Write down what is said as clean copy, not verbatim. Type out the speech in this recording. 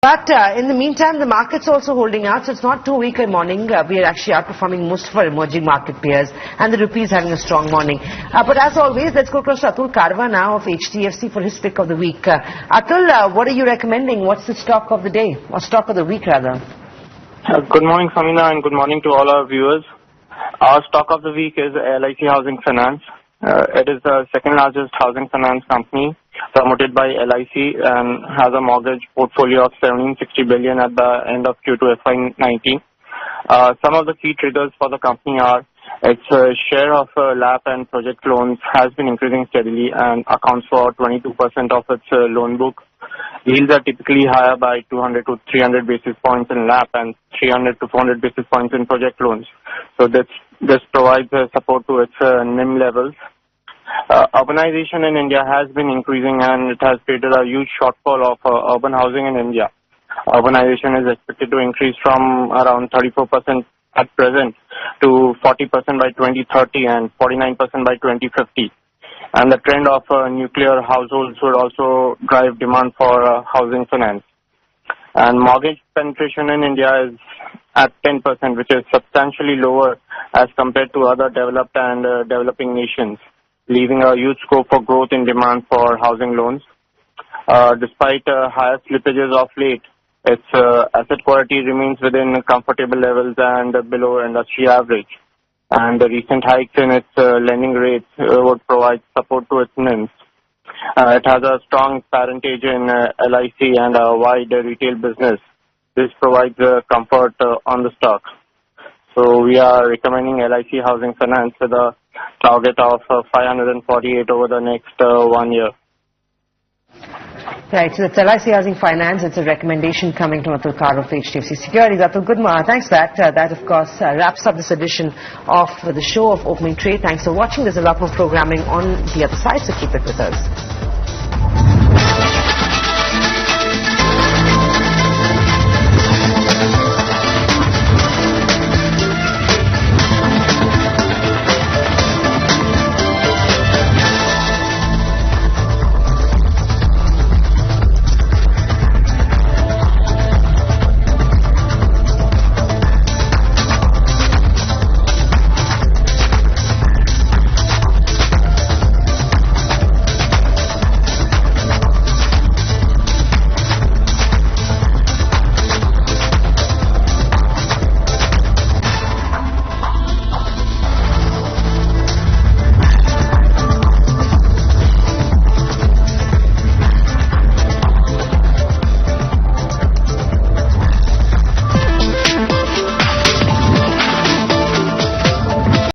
But in the meantime, the market's also holding out, so it's not too weak a morning. We are actually outperforming most of our emerging market peers, and the rupee is having a strong morning. But as always, let's go across to Atul now of HDFC for his pick of the week. Atul, what are you recommending? What's the stock of the day, or stock of the week rather? Good morning, Samina, and good morning to all our viewers. Our stock of the week is LIC Housing Finance. It is the second largest housing finance company promoted by LIC and has a mortgage portfolio of 1760 billion at the end of Q2 FY19. Some of the key triggers for the company are its share of LAP and project loans has been increasing steadily and accounts for 22% of its loan book. Yields are typically higher by 200 to 300 basis points in LAP and 300 to 400 basis points in project loans. So this provides support to its NIM levels. Urbanization in India has been increasing and it has created a huge shortfall of urban housing in India. Urbanization is expected to increase from around 34% at present to 40% by 2030 and 49% by 2050. And the trend of nuclear households would also drive demand for housing finance. And mortgage penetration in India is at 10%, which is substantially lower as compared to other developed and developing nations, leaving a huge scope for growth in demand for housing loans. Despite higher slippages of late, its asset quality remains within comfortable levels and below industry average. And the recent hikes in its lending rates would provide support to its NIMs. It has a strong parentage in LIC and a wide retail business. This provides comfort on the stock. So we are recommending LIC Housing Finance with a target of 548 over the next 1 year. Right, so it's LIC Housing Finance. It's a recommendation coming from Atul of HDFC Securities. Atul, good morning. Thanks for that. That, of course, wraps up this edition of the show of Opening Trade. Thanks for watching. There's a lot more programming on the other side, so keep it with us.